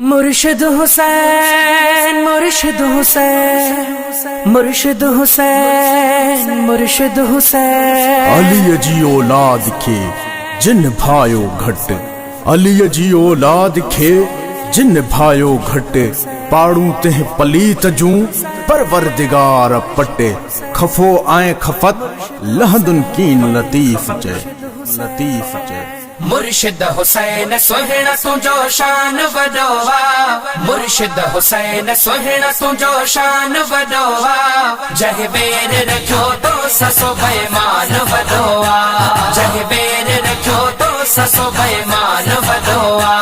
मुर्शिद हुसैन मुर्शिद हुसैन मुर्शिद हुसैन मुर्शिद हुसैन अली जी औलाद खे जिन भायो घट अली जी औलाद खे जिन भायो घट पाड़ू तेह पलीत जूं परवरदिगार पटे खफो आए खफत लहदुन कीन लतीफ चे मुर्शिद हुसैन सोहिणा तुंजो शान वडोवा मुर्शिद हुसैन सोहिणा तुंजो शान वडोवा जह बेर रखो तो ससो बेईमान वडोवा जह बेर रखो तो ससो बेईमान वडोवा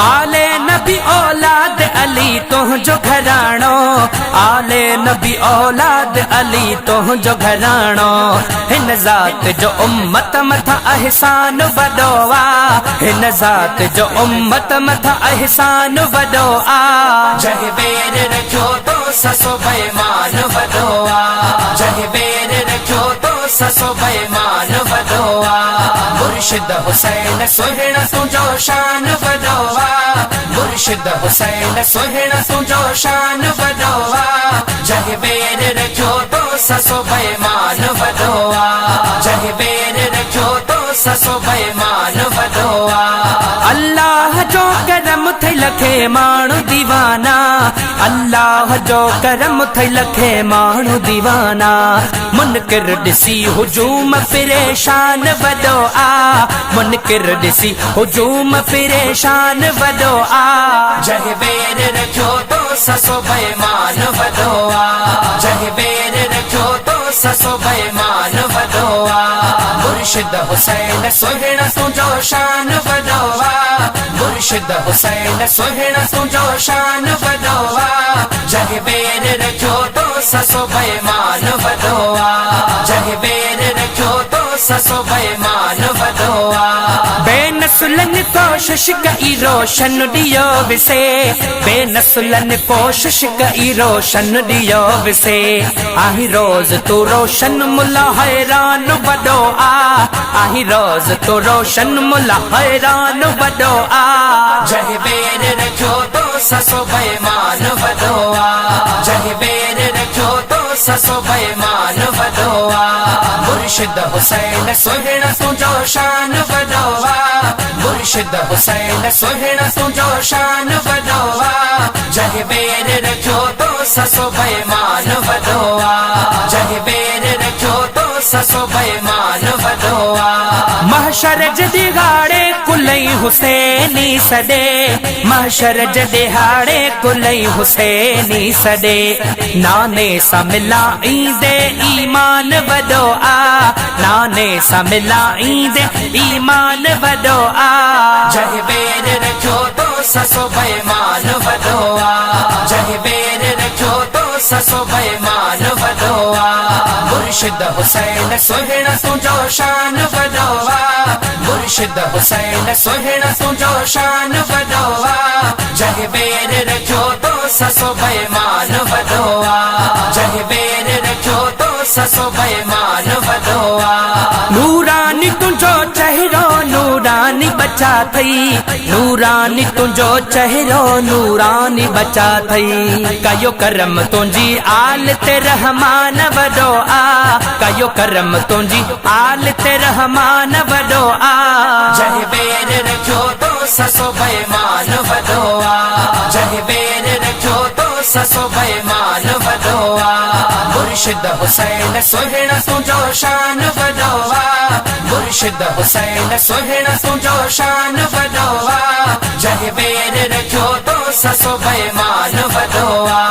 आले नबी औलाद अली तुंजो घराणो आले नबी औलाद अली तुंजो घराणो हिन ज़ात जो उम्मत मथा एहसान वडोवा हिन ज़ात जो उम्मत मथा एहसान वडो आ जह बेर रखो तो ससो बेईमान वडो आ जह बेर रखो तो ससो बेईमान वडो आ मुर्शिद हुसैन सोहिणा तुंजो शान वडो आ मुर्शिद हुसैन सोहिणा तुंजो शान वडो आ जह बेर रखो तो ससो बेईमान वडो आ जह बेर रखो तो ससो बेईमान वडो आ अल्लाह जो करम थई लखे माण्हू दीवाना अल्लाह जो करम थई लखे माण्हू दीवाना मुनकिर ॾिसी हुजूम परेशान वडो आ मुनकिर ॾिसी हुजूम परेशान वडो आ जह बेर रखो तो ससो बेईमान वडो आ जह बेर रखो तो ससो बेईमान वडो आ मुर्शिद हुसैन सोहिणा तुंजो शान वडो आ मुर्शिद हुसैन सोहिणा तुंजो शान वडो आ जह बेर रखो तो ससो बेईमान वडो आ जह बेर रखो तो ससो बेईमान वडो आ बेनसुलन कोशिश कई रोशन दियो विसे बेनसुलन कोशिश कई रोशन दियो विसे आही रोज तू रोशन मुला हैरान वडो आ आही रोज तू रोशन मुला हैरान वडो आ जह बेर रखो तो ससो बेईमान वडो आ जह बेर रखो तो ससो बेईमान वडो आ मुर्शिद हुसैन सोहिणा तुंजो शान वडो आ मुर्शिद हुसैन सोहिणा तुंजो शान वडो आ जह बेर रखो तो ससो बेईमान वडो आ जह बेर रखो तो ससो बेईमान वडो आ महशर जदिहाड़े कुलई हुसैनी सडे महशर जदिहाड़े कुलई हुसैनी सडे नाने सा मिला ईंदे ईमान वडो आ नाने सा मिला ईंदे ईमान वडो आ जह बेर रखो तो ससो बेईमान वडो आ जह बेर रखो तो ससो बेईमान वडो आ मुर्शिद हुसैन सोहिणा तुंजो शान वडो आ मुर्शिद हुसैन सोहिणा तुंजो शान वडो आ जह बेर रखो तो ससो बेईमान वडो आ जह बेर रखो तो ससो बेईमान वडो आ नूरानी तुंजो चेहरो नूरानी बचा थई नूरानी तुंजो चेहरो नूरानी बचा थई कयो करम तुंजी आल ते रहमान वडो आ कयो करम तुंजी आल ते रहमान वडो आ जह बेर रखो तो ससो बेईमान वडो आ जह बेर रखो तो ससो बेईमान वडो आ मुर्शिद हुसैन सोहिणा तुंजो शान वडो आ मुर्शिद हुसैन सोहिणा तुंजो शान वडो आ जह बेर रखो तो ससो बेईमान वडो आ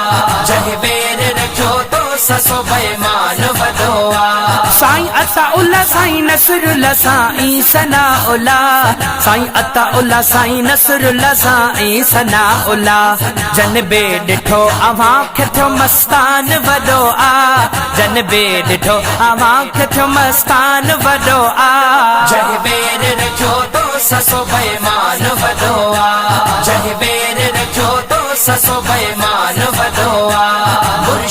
जह बेर रखो तो ससो बेईमान वडो आ साईं अताउल्ला साईं नसरुल्ला साईं सनाउल्ला साईं अताउल्ला साईं नसरुल्ला साईं सनाउल्ला जन बे ॾिठो अवां खे थियो मस्तान वडो आ जन बे ॾिठो अवां खे थियो मस्तान वडो आ जह बेर रखो तो ससो बेईमान वडो आ जह बेर रखो तो ससो बेईमान वडो आ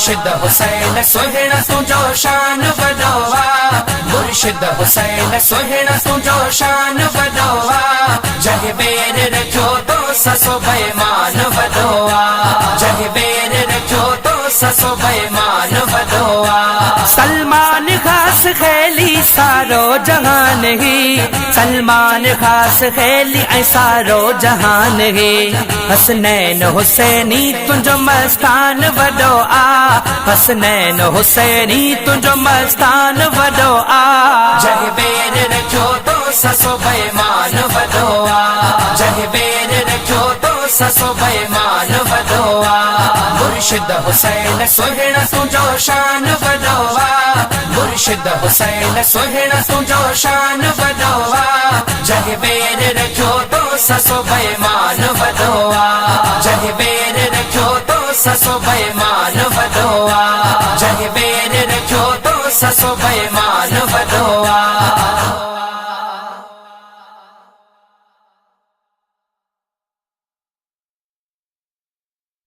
मुर्शिद हुसैन सोहना तुझो शान वडोवा मुर्शिद हुसैन सोहना तुझो शान वडोवा जह बेर रखो तो ससो बेमान वडोवा जह बेर रखो तो ससो बेमान वडोवा सलमान खास खेली सारो जहान ही सलमान खास खेली ऐं सारो जहान ही हसनैन हुसैनी तुझो मस्तान वडो आ हसनैन हुसैनी तुझो मस्तान वडो आ जह बेर रखो तो ससो बेमान वडो आ जह बेर रखो तो ससो बेमान वडो आ मुर्शिद हुसैन सोहना तुझो शान वडो आ मुर्शिद हुसैन सोहना तुझो शान वडो आ जह बेर रखो तो ससो बेमान वडो आ जह बेर रखो तो ससो बेमान वडो आ जह बेर रखो तो ससो